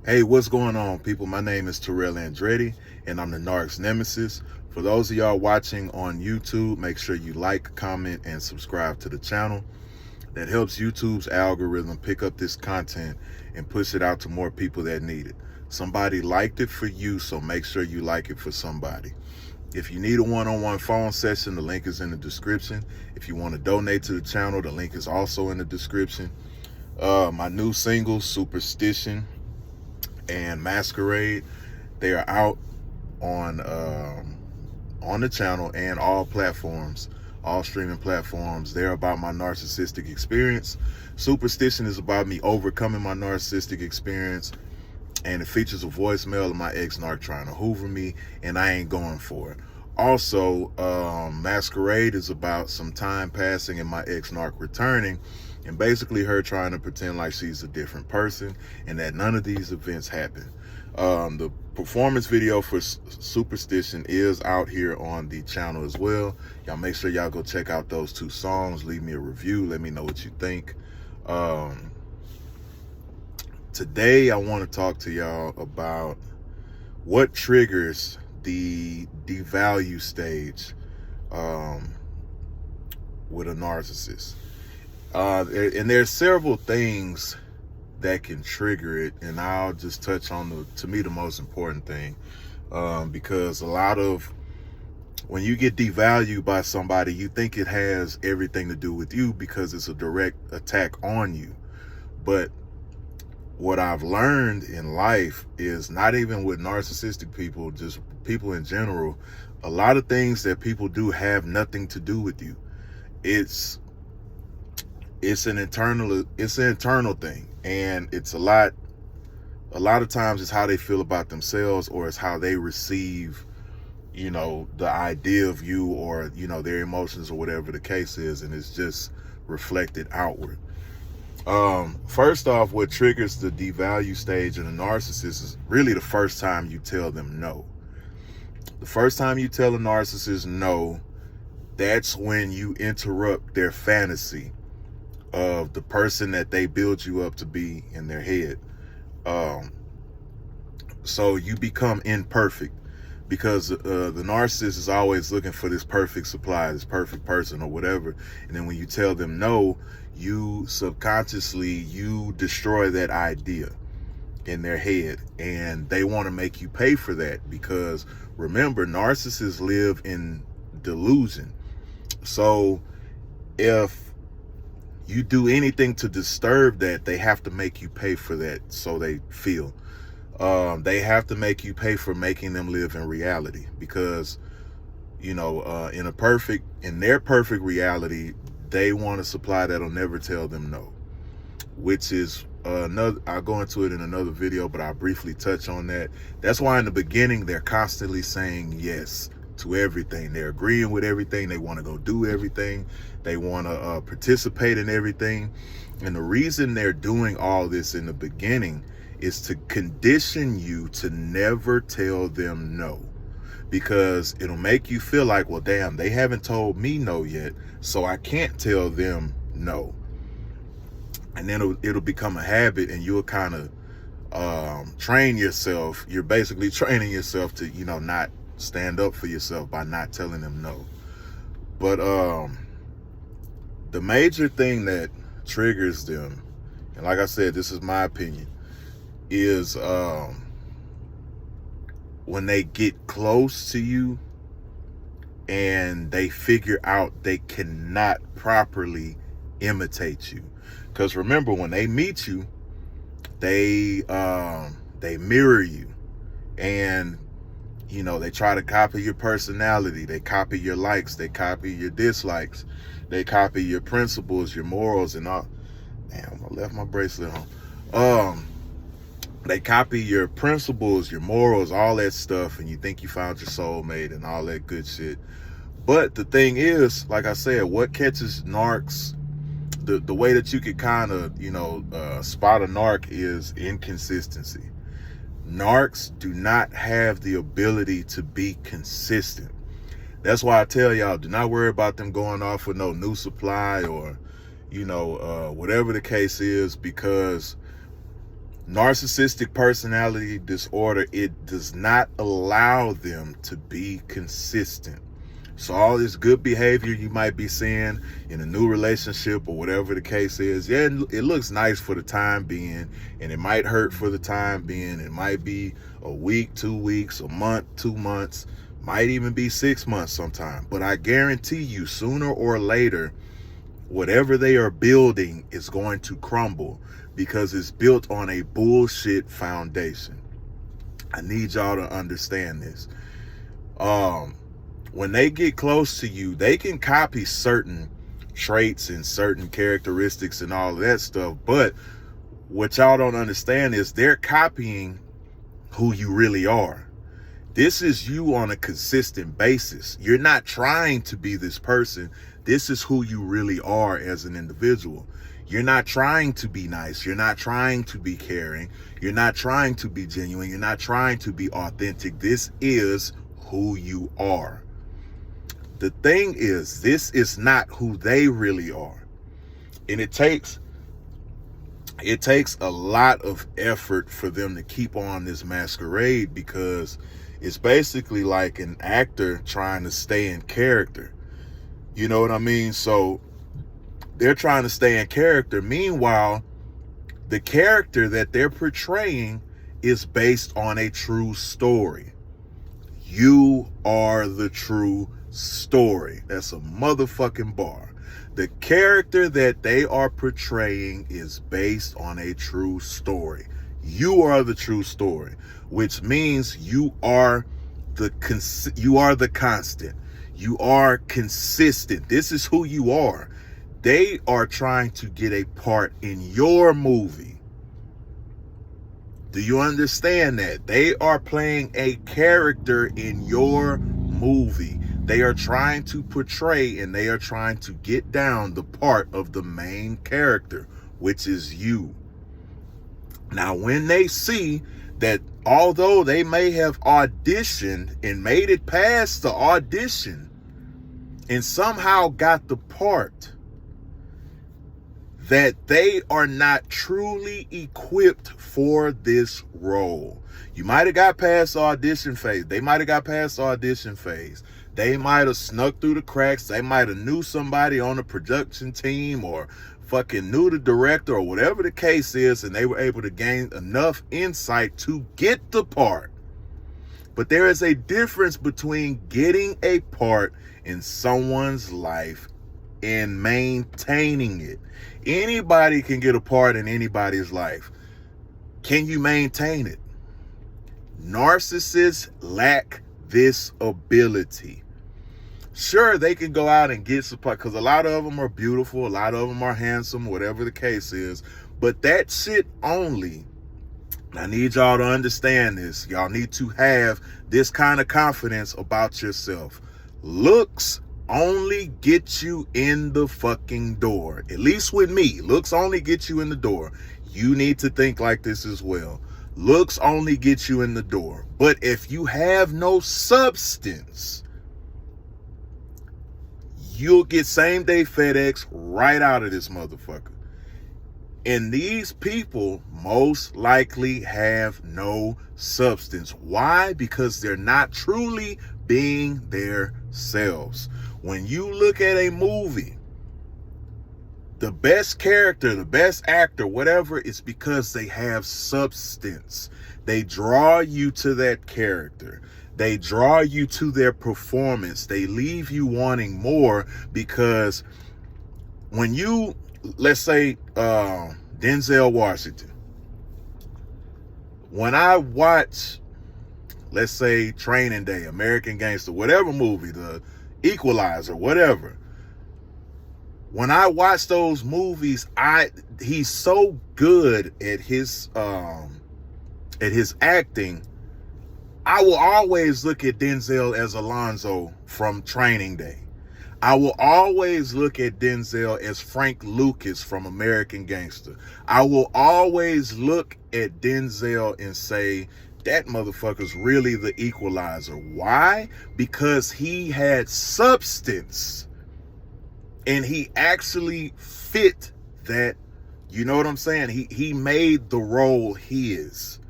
Hey, what's going on, people? My name is Terrell Andretti, and I'm the Narc's Nemesis. For those of y'all watching on YouTube, make sure you like, comment, and subscribe to the channel. That helps YouTube's algorithm pick up this content and push it out to more people that need it. Somebody liked it for you, so make sure you like it for somebody. If you need a one-on-one phone session, the link is in the description. If you want to donate to the channel, the link is also in the description. My new singles, Superstition and Masquerade, they are out on the channel and all platforms, all streaming platforms. They're about my narcissistic experience. Superstition is about me overcoming my narcissistic experience, and it features a voicemail of my ex-narc trying to hoover me, and I ain't going for it. Also, Masquerade is about some time passing and my ex-narc returning, and basically her trying to pretend like she's a different person and that none of these events happen. The performance video for Superstition is out here on the channel as well. Y'all make sure y'all go check out those two songs. Leave me a review. Let me know what you think. Today, I want to talk to y'all about what triggers the devalue stage with a narcissist. And there's several things that can trigger it, and I'll just touch on to me, the most important thing, because a lot of when you get devalued by somebody, you think it has everything to do with you because it's a direct attack on you. But what I've learned in life is, not even with narcissistic people, just people in general, a lot of things that people do have nothing to do with you. It's an internal thing, and it's a lot of times it's how they feel about themselves, or it's how they receive, the idea of you, or, their emotions, or whatever the case is, and it's just reflected outward. First off, what triggers the devalue stage in a narcissist is really the first time you tell them no. The first time you tell a narcissist no, that's when you interrupt their fantasy of the person that they build you up to be in their head. So you become imperfect, because the narcissist is always looking for this perfect supply, this perfect person or whatever. And then when you tell them no, you subconsciously, you destroy that idea in their head, and they want to make you pay for that, because remember, narcissists live in delusion. So if you do anything to disturb that, they have to make you pay for that. So they feel they have to make you pay for making them live in reality, because in their perfect reality, they want a supply that'll never tell them no, which is I'll go into it in another video, but I'll briefly touch on that. That's why in the beginning, they're constantly saying yes to everything. They're agreeing with everything. They want to go do everything. They want to participate in everything. And the reason they're doing all this in the beginning is to condition you to never tell them no, because it'll make you feel like, well, damn, they haven't told me no yet, so I can't tell them no. And then it'll become a habit, and you'll kind of train yourself. You're basically training yourself to, not stand up for yourself by not telling them no. But the major thing that triggers them, and like I said, this is my opinion, is when they get close to you and they figure out they cannot properly imitate you. Because remember, when they meet you, they mirror you, and they try to copy your personality. They copy your likes. They copy your dislikes. They copy your principles, your morals, and all. Damn, I left my bracelet on. They copy your principles, your morals, all that stuff, and you think you found your soulmate and all that good shit. But the thing is, like I said, what catches narcs, the way that you could kind of, spot a narc is inconsistency. Narcs do not have the ability to be consistent. That's why I tell y'all, do not worry about them going off with no new supply, or, whatever the case is, because Narcissistic personality disorder, it does not allow them to be consistent. So all this good behavior you might be seeing in a new relationship or whatever the case is, yeah, it looks nice for the time being, and it might hurt for the time being. It might be a week, 2 weeks, a month, 2 months, might even be 6 months sometime. But I guarantee you, sooner or later, whatever they are building is going to crumble because it's built on a bullshit foundation. I need y'all to understand this. When they get close to you, they can copy certain traits and certain characteristics and all of that stuff. But what y'all don't understand is they're copying who you really are. This is you on a consistent basis. You're not trying to be this person. This is who you really are as an individual. You're not trying to be nice. You're not trying to be caring. You're not trying to be genuine. You're not trying to be authentic. This is who you are. The thing is, this is not who they really are. And it takes a lot of effort for them to keep on this masquerade, because it's basically like an actor trying to stay in character. You know what I mean? So they're trying to stay in character. Meanwhile, the character that they're portraying is based on a true story. You are the true story. That's a motherfucking bar. The character that they are portraying is based on a true story. You are the true story, which means you are the constant. You are consistent. This is who you are. They are trying to get a part in your movie. Do you understand that? They are playing a character in your movie. They are trying to portray and they are trying to get down the part of the main character, which is you. Now, when they see that although they may have auditioned and made it past the audition and somehow got the part, that they are not truly equipped for this role. You might have got past the audition phase. They might have got past the audition phase. They might have snuck through the cracks. They might have knew somebody on the production team or fucking knew the director or whatever the case is, and they were able to gain enough insight to get the part. But there is a difference between getting a part in someone's life and maintaining it. Anybody can get a part in anybody's life. Can you maintain it? Narcissists lack this ability. Sure, they can go out and get support because a lot of them are beautiful, a lot of them are handsome, whatever the case is. But that shit only, I need y'all to understand this. Y'all need to have this kind of confidence about yourself. Looks only get you in the fucking door. At least with me, looks only get you in the door. You need to think like this as well. Looks only get you in the door. But if you have no substance, you'll get same day FedEx right out of this motherfucker. And these people most likely have no substance. Why? Because they're not truly being themselves. When you look at a movie, the best character, the best actor, whatever, it's because they have substance. They draw you to that character. They draw you to their performance. They leave you wanting more, because when you, let's say, Denzel Washington, when I watch, let's say, Training Day, American Gangster, whatever movie, The Equalizer, whatever, when I watch those movies, he's so good at his acting. I will always look at Denzel as Alonzo from Training Day. I will always look at Denzel as Frank Lucas from American Gangster. I will always look at Denzel and say, that motherfucker's really the Equalizer. Why? Because he had substance and he actually fit that You know what I'm saying? He made the role his.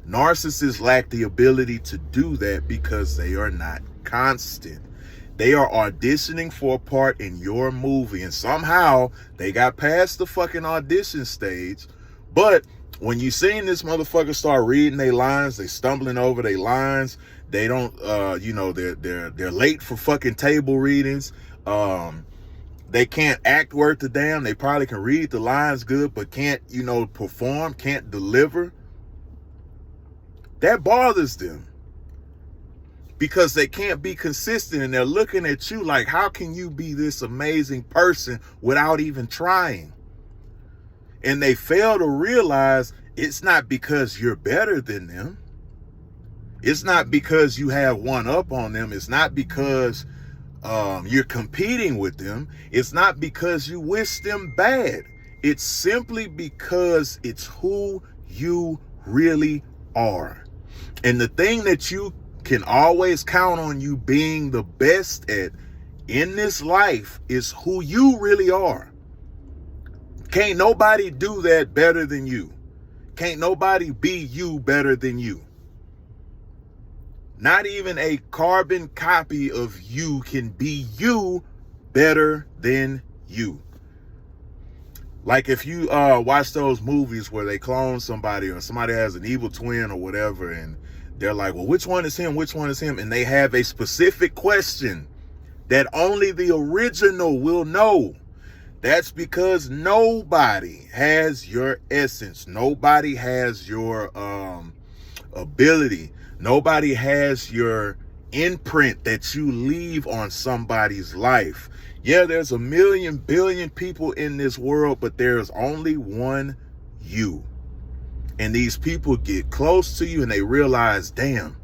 Narcissists lack the ability to do that because they are not constant. They are auditioning for a part in your movie, and somehow they got past the fucking audition stage. But when you seen this motherfucker start reading their lines, they stumbling over their lines. They don't, they're late for fucking table readings. They can't act worth a damn. They probably can read the lines good, but can't, perform, can't deliver. That bothers them because they can't be consistent, and they're looking at you like, how can you be this amazing person without even trying? And they fail to realize it's not because you're better than them. It's not because you have one up on them. It's not because you're competing with them. It's not because you wish them bad. It's simply because it's who you really are. And the thing that you can always count on you being the best at in this life is who you really are. Can't nobody do that better than you. Can't nobody be you better than you. Not even a carbon copy of you can be you better than you. Like if you watch those movies where they clone somebody or somebody has an evil twin or whatever, and they're like, well, which one is him? Which one is him? And they have a specific question that only the original will know. That's because nobody has your essence. Nobody has your ability. Nobody has your imprint that you leave on somebody's life. Yeah, there's a million billion people in this world, but there's only one you. And these people get close to you and they realize, damn,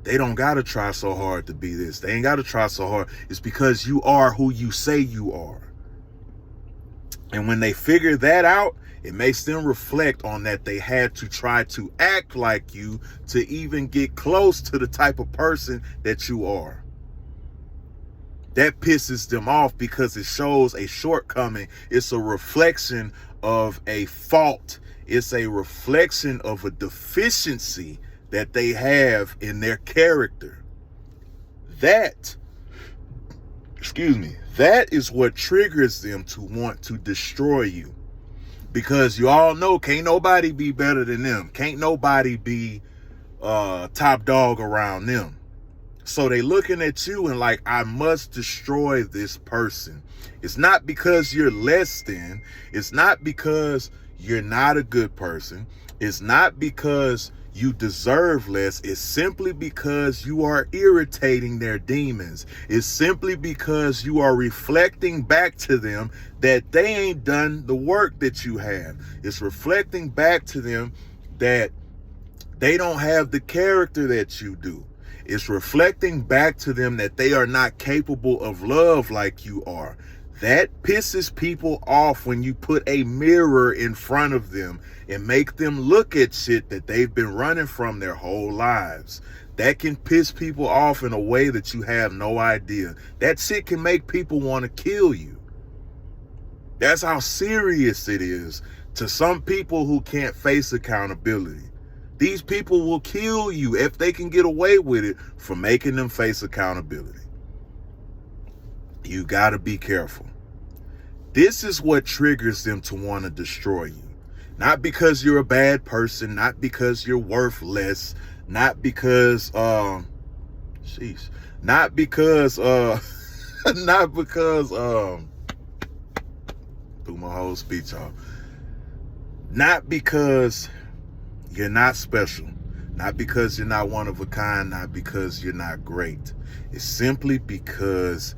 they don't got to try so hard to be this. They ain't got to try so hard. It's because you are who you say you are. And when they figure that out, it makes them reflect on that they had to try to act like you to even get close to the type of person that you are. That pisses them off because it shows a shortcoming. It's a reflection of a fault. It's a reflection of a deficiency that they have in their character. That is what triggers them to want to destroy you. Because you all know, can't nobody be better than them. Can't nobody be top dog around them. So they looking at you and like, I must destroy this person. It's not because you're less than. It's not because you're not a good person. It's not because you deserve less. It's simply because you are irritating their demons. It's simply because you are reflecting back to them that they ain't done the work that you have. It's reflecting back to them that they don't have the character that you do. It's reflecting back to them that they are not capable of love like you are. That pisses people off when you put a mirror in front of them and make them look at shit that they've been running from their whole lives. That can piss people off in a way that you have no idea. That shit can make people want to kill you. That's how serious it is to some people who can't face accountability. These people will kill you if they can get away with it for making them face accountability. You got to be careful. This is what triggers them to want to destroy you. Not because you're a bad person, not because you're worthless, not because not because threw my whole speech off. Not because you're not special, not because you're not one of a kind, not because you're not great. It's simply because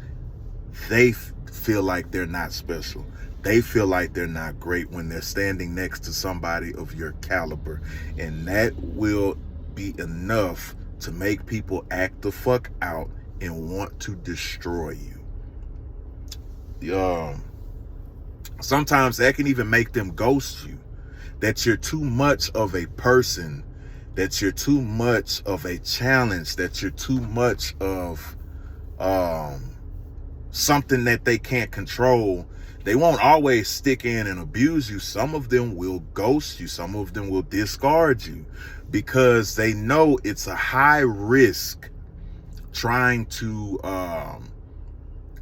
they feel like they're not special. They feel like they're not great when they're standing next to somebody of your caliber. And that will be enough to make people act the fuck out and want to destroy you. Sometimes that can even make them ghost you. That you're too much of a person, that you're too much of a challenge, that you're too much of something that they can't control, They won't always stick in and abuse you. Some of them will ghost you. Some of them will discard you because they know it's a high risk trying to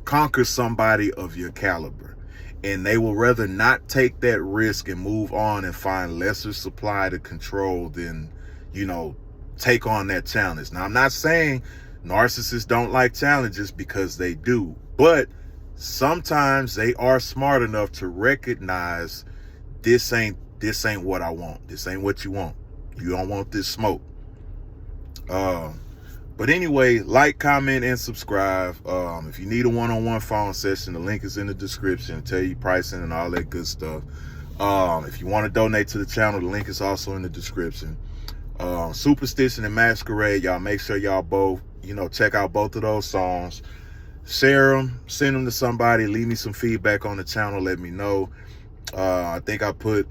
conquer somebody of your caliber. And they will rather not take that risk and move on and find lesser supply to control than, you know, take on that challenge. Now, I'm not saying narcissists don't like challenges, because they do, but sometimes they are smart enough to recognize this ain't what I want. This ain't what you want. You don't want this smoke. But anyway, like, comment, and subscribe. If you need a one-on-one phone session, the link is in the description. Tell you pricing and all that good stuff. If you want to donate to the channel, the link is also in the description. Superstition and Masquerade, y'all make sure y'all both, you know, check out both of those songs. Share them, send them to somebody, leave me some feedback on the channel, let me know. I think I put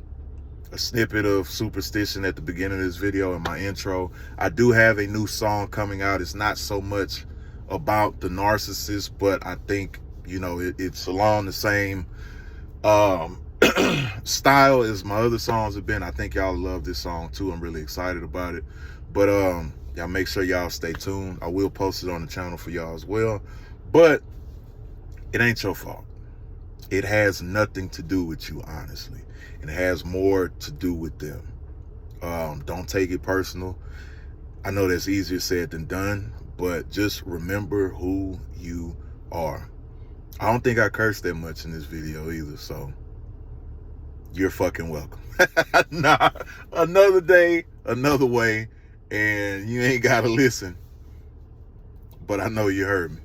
a snippet of Superstition at the beginning of this video in my intro. I do have a new song coming out. It's not so much about the narcissist, but I think, you know, it's along the same style as my other songs have been. I think y'all love this song too. I'm really excited about it. But y'all make sure y'all stay tuned. I will post it on the channel for y'all as well. But it ain't your fault. It has nothing to do with you, honestly. It has more to do with them. Don't take it personal. I know that's easier said than done, but just remember who you are. I don't think I cursed that much in this video either, so you're fucking welcome. Nah, another day, another way, and you ain't gotta listen, but I know you heard me.